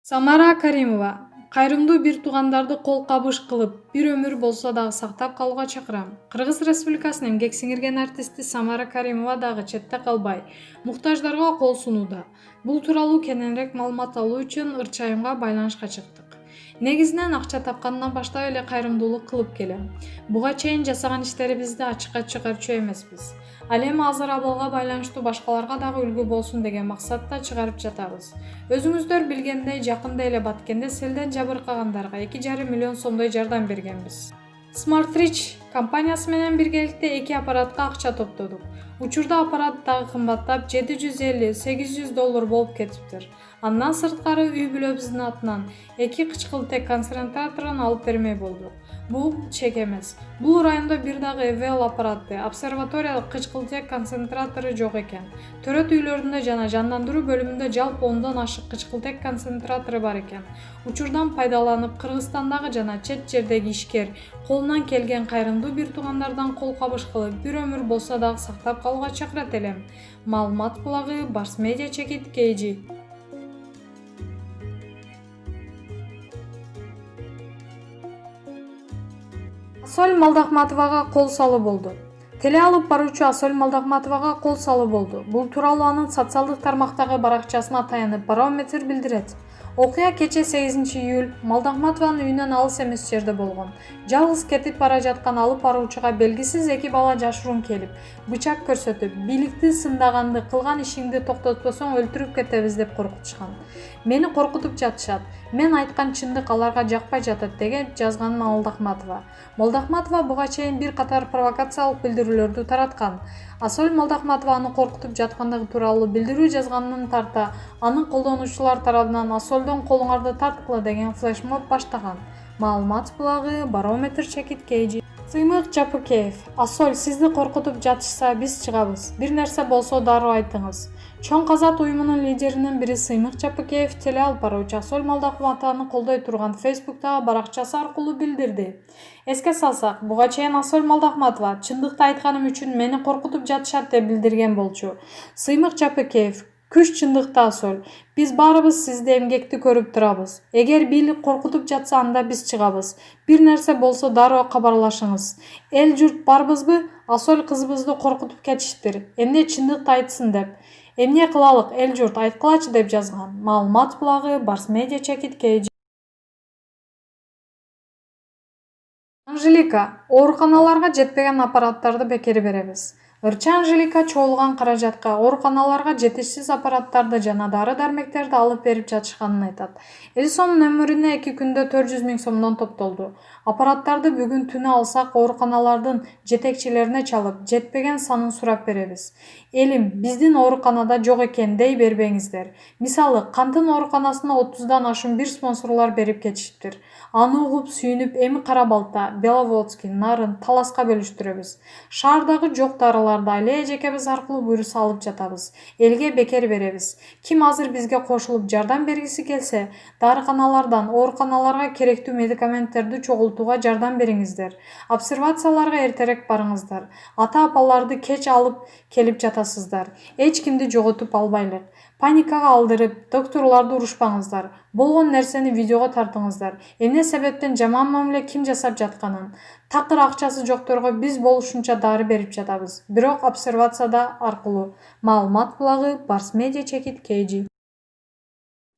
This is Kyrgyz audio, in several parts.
Самара Каримова. Кайрымдуу бир туугандарды кол кабыш кылып, бир өмүр болсо дагы сактап калууга чакырам. Кыргыз Республикасынын эмгек сиңирген артисти Самара Каримова дагы четте калбай, муктаждарга кол сунууда. Бул тууралуу кененирээк маалымат алуу үчүн Ырчайымга байланышка чыктык. Негизинен акча тапкандан баштап эле кайрымдуулук кылып келем. Буга чейин жасаган иштерибизди ачыкка чыгарчу эмеспиз. Ал эми азыр абалга байланыштуу башкаларга дагы үлгү болсун деген максатта чыгарып жатабыз. Өзүңүздөр билгендей, жакында эле Баткенде селден жабыркагандарга 2,5 миллион сомдой жардам бергенбиз. SmartReach компаниясы менен биргеликте 2 аппаратка акча топтодук. Учурда аппарат дагы кымбаттап $750–800 болуп кетиптир. Андан сырткары үй бүлөбүздүн атынан 2 кычкылтек концентраторун алып бермей болдук. Бул чек эмес. Бул райондо бир дагы ЭВЛ аппараты, обсерваториялык кычкылтек концентратору жок экен. Төрөт үйлөрүндө жана жандандыруу бөлүмүндө жалпы 10дон ашык кычкылтек концентратору бар экен. Учурдан пайдаланып, Кыргызстандагы жана чет жердеги ишкер, колунан келген кайрымдуу бир туугандардан кол кабыш кылып, бир өмүр болсо дагы сактап калууга чакырат элем. Маалымат булагы Барс Медиа Чекит KG. Асоль Малдахматовага кол салуу болду. Теле алып баруучу Асоль Малдахматовага кол салуу болду. Бул тууралуу анын социалдык тармактагы баракчасына таянып Барометр билдирет. Окуя кече 8 июль Малдахматованын үйүнөн алыс эмес жерде болгон. Жалгыз кетип бара жаткан алып баруучуга белгисиз 2 бала жашыруун келип, бычак көрсөтүп, бийликти сындаганды, кылган ишиңди токтотпосоң өлтүрүп кетебиз деп коркутушкан. Мени коркутуп жатышат. Мен айткан чындык аларга жакпай жатат деген жазган Малдахматова. Малдахматова буга чейин бир катар провокациялык билдирүүлөрдү тараткан. Асоль Малдахматова аны коркутуп жаткандыгы тууралуу билдирүү жазганын тарта, анын колдонуучулар тарабынан Асольдон колуңарды тарткыла деген флешмоб баштаган. Маалымат булагы Барометр Чекит KG. Сыймык Жапыкеев. Асоль, сизди коркутуп жатышса биз чыгабыз. Бир нерсе болсо дароо айтыңыз. Чоң Казат уюмунун лидеринин бири Сыймык Жапыкеев теле алып баруучу Асоль Малдахматованы колдой турган Фейсбуктагы баракчасы аркылуу билдирди. Эске салсак, буга чейин Асоль Малдахматова чындыкты айтканым үчүн мени коркутуп жатышат деп билдирген болчу. Сыймык Жапыкеев: күч чындыкта Асоль. Биз баарыбыз сизди эмгекти көрүп турабыз. Эгер бийлик коркутуп жатса анда биз чыгабыз. Бир нерсе болсо дароо кабарлашыңыз. Эл журт барбызбы? Асоль кызыбызды коркутуп кетишиптир. Эмне чындыкты айтсын деп. Эмне кылалык, эл журт айткылачы деп жазган. Маалымат булагы Барс Медиа Чекит KG. Анжелика. Ооруканаларга жетпеген аппараттарды бекер беребиз. Ырчы Анжелика чогулган каражатка ооруканаларга жетишсиз аппараттарды жана дары-дармектерди алып берип жатышканын айтат. Элсонун өмүрүнө 2 күндө 400 000 сомдон топтолду. Аппараттарды бүгүн түнү алсак, ооруканалардын жетекчилерине чалып, жетпеген санын сурап беребиз. Элим, биздин ооруканада жок экен дей бербеңиздер. Мисалы, Кантын ооруканасына 30дан ашуун бир спонсорлор берип кетишиптир. Аны угуп сүйүнүп, эми Кара Балта, Беловодский, Нарын, Таласка бөлүштүрөбүз. Шаардагы жок дарыларды айле эжекебиз аркылуу буйруса алып жатабыз. Элге бекер беребиз. Ким азыр бизге кошулуп жардам бергиси келсе, дарыканалардан ооруканаларга керектүү медикаменттерди чогултууга жардам бериңиздер. Обсервацияларга эртерээк барыңыздар. Ата-апаларды кеч алып келип жатасыздар. Эч кимди жоготуп албайлык. Паникага алдырып, докторлорду урушпаңыздар. Болгон нерсени видеого тартыңыздар. Эмне себептен жаман мамиле ким жасап жатканын. Такыр акчасы жокторго биз болушунча дары берип жатабыз. Бирок обсервацияда аркылуу. Маалымат булагы Барс Медиа Чекит KG.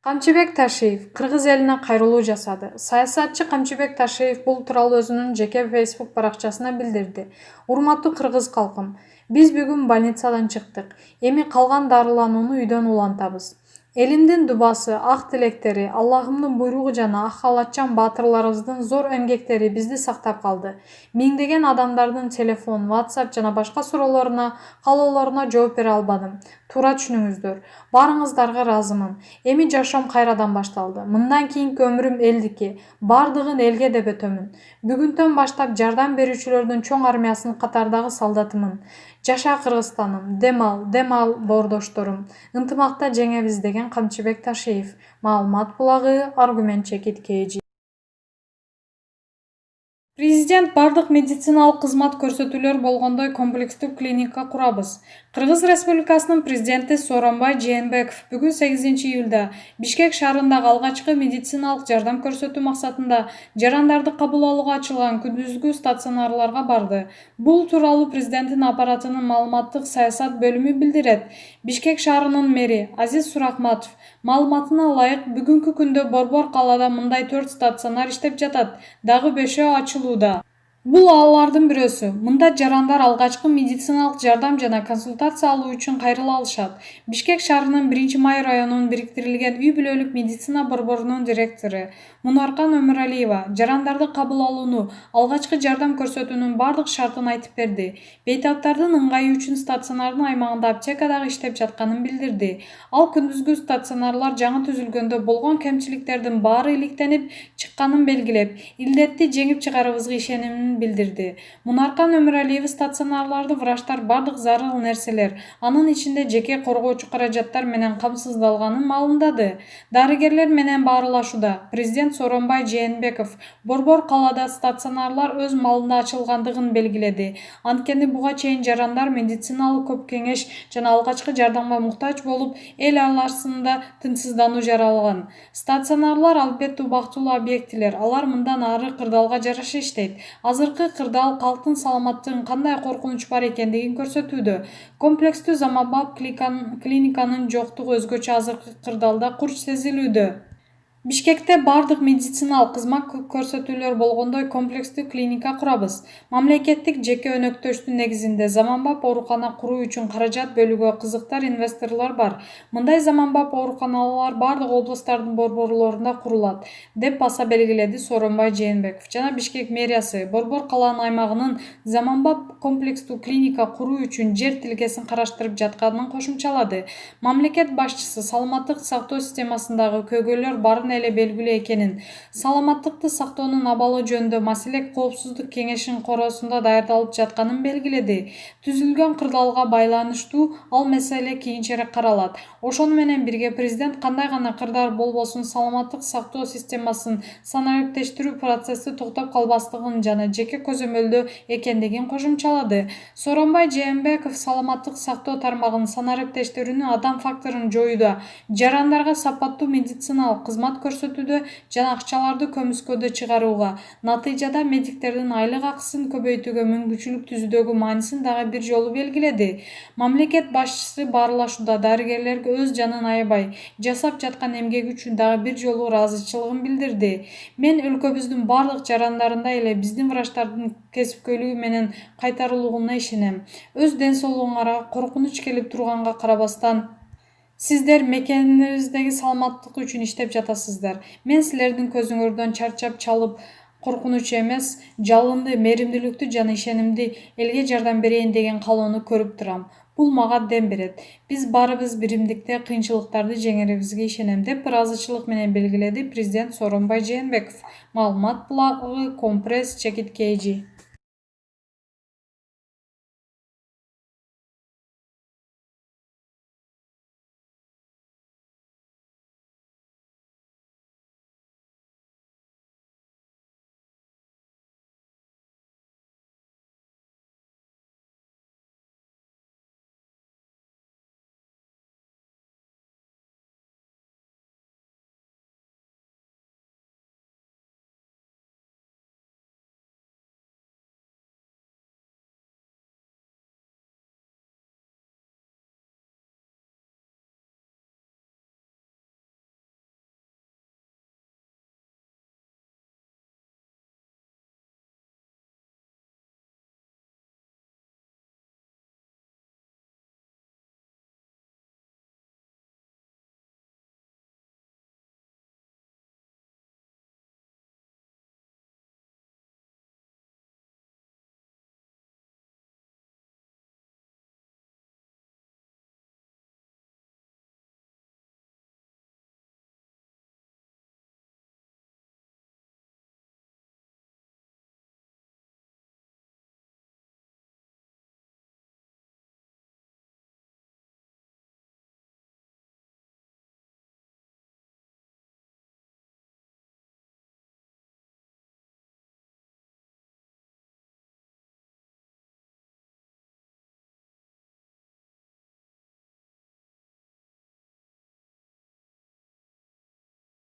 Камчыбек Ташиев кыргыз элине кайрылуу жасады. Саясатчы Камчыбек Ташиев бул тууралуу өзүнүн жеке Facebook баракчасына билдирди. Урматтуу кыргыз калкым, биз бүгүн больницадан чыктык. Эми калган дарыланууну үйдөн улантабыз. Элимдин дубасы, ак тилектери, Аллахымдын буйругу жана ак халатчан баатырларыбыздын зор эмгектери бизди сактап калды. Миңдеген адамдардын телефон, WhatsApp жана башка суроолоруна, каалоолоруна жооп бере албадым. Туура түшүнүңүздөр. Баарыңыздарга ыраазымын. Эми жашоом кайрадан башталды. Мындан кийинки өмүрүм элдики. Бардыгын элге деп өтөмүн. Бүгүндөн баштап жардам берүүчүлөрдүн чоң армиясынын катардагы солдатымын. Жаша Кыргызстаным, демал боордошторум. Ынтымакта жеңебиз деген Камчыбек Ташиев. Маалымат булагы Аргумент Чекит KG. Президент бардык медициналык кызмат көрсөтүүлөр болгондой комплекстүү клиника курабыз. Кыргыз Республикасынын президенти Сооронбай Жээнбеков бүгүн 8-июлда Бишкек шаарындагы алгачкы медициналык жардам көрсөтүү максатында жарандарды кабыл алууга ачылган күндүзгү стационарларга барды. Бул тууралуу президенттин аппаратынын маалыматтык саясат бөлүмү билдирет. Бишкек шаарынын мэри Азиз Суракматов маалыматына ылайык бүгүнкү күндө Борбор калаада мындай 4 стационар иштеп жатат, дагы 5-өө ачылууда. Бул алардын бирөөсү. Мында жарандар алгачкы медициналык жардам жана консультация алуу үчүн кайрыла алышат. Бишкек шаарынын 1-Май районунун бириктирилген үй-бүлөлүк медицина борборунун директору Мунаркан Өмүралиева жарандарды кабыл алууну, алгачкы жардам көрсөтүүнүн бардык шартын айтып берди. Бейтаптардын ыңгайы үчүн стационардын аймагында аптека дагы иштеп жатканын билдирди. Ал күндүзгү стационарлар жаңы түзүлгөндө болгон кемчиликтердин баары иликтенип чыкканын белгилеп, илдетти жеңип чыгарыбызга ишенимин билдирди. Мунаркан Өмүралиева стационарларды врачтар бардык зарыл нерселер, анын ичинде жеке коргоочу каражаттар менен камсыздалганын маалымдады. Дарыгерлер менен баарылашууда. Президент Сооронбай Жээнбеков Борбор калаада стационарлар өз маалында ачылгандыгын белгиледи. Анткени буга чейин жарандар медициналык көп кеңеш жана алгачкы жардамга муктаж болуп, эл арасында тынчсыздануу жаралган. Стационарлар албетте убактылуу объектилер, алар мындан ары кырдаалга жараша иштейт. Азыркы кырдаал калктын саламаттыгын кандай коркунуч бар экендигин көрсөтүүдө. Комплекстүү заманбап клиниканын жоктугу өзгөчө азыркы кырдаалда курч сезилүүдө. Бишкекте бардык медициналык кызмат көрсөтүүлөр болгондой комплекстүү клиника курабыз. Мамлекеттик жеке өнөктөштүн негизинде заманбап оорукана куруу үчүн каражат бөлүүгө кызыктар инвесторлор бар. Мындай заманбап ооруканалар бардык облустардын борборлорунда курулат, деп баса белгиледи Сооронбай Жээнбеков. Жана Бишкек мэриясы Борбор каланын аймагынын заманбап комплекстүү клиника куруу үчүн жер тилкесин караштырып жатканын кошумчалады. Мамлекет башчысы саламаттык сактоо системасындагы көйгөйлөр барын эле белгилүү экенин, саламаттыкты сактоонун абалы жөнүндө маселе коопсуздук кеңешинин короосунда даярдалып жатканын белгиледи. Түзүлгөн кырдаалга байланыштуу ал маселе кийинчерээк каралат. Ошону менен бирге президент кандай гана кырдаал болбосун саламаттык сактоо системасын санариптештирүү процесси токтоп калбастыгын жана жеке көзөмөлдөө экендигин кошумчалады. Сооронбай Жээнбеков саламаттык сактоо тармагын санариптештирүүнү адам факторун жоюуда, жарандарга сапаттуу медициналык кызмат көрсөтүүдө жана акчаларды көмүскөдө чыгарууга, натыйжада медиктердин айлык акысын көбөйтүүгө мүмкүнчүлүк түзүүдөгү маанисин дагы бир жолу белгиледи. Мамлекет башчысы баарылашууда дарыгерлерге өз жанын аябай жасап жаткан эмгеги үчүн дагы бир жолу ыраазычылыгын билдирди. Мен өлкөбүздүн бардык жарандарындай эле биздин врачтардын кесипкөйлүгү менен кайтарылууна ишенем. Өз ден соолугуңарга коркунуч келип турганга карабастан, сиздер мекенибиздеги саламаттык үчүн иштеп жатасыздар. Мен силердин көзүңөрдөн чарчап чалып, коркунуч эмес, жалынды, мээримдүүлүктү жана ишенимди элге жардам берейин деген каалоону көрүп турам. Бул мага дем берет. Биз баарыбыз биримдикте кыйынчылыктарды жеңерибизге ишенем, деп ыраазычылык менен белгиледи президент Сооронбай Жээнбеков. Маалымат булагы Компресс Чекит KG.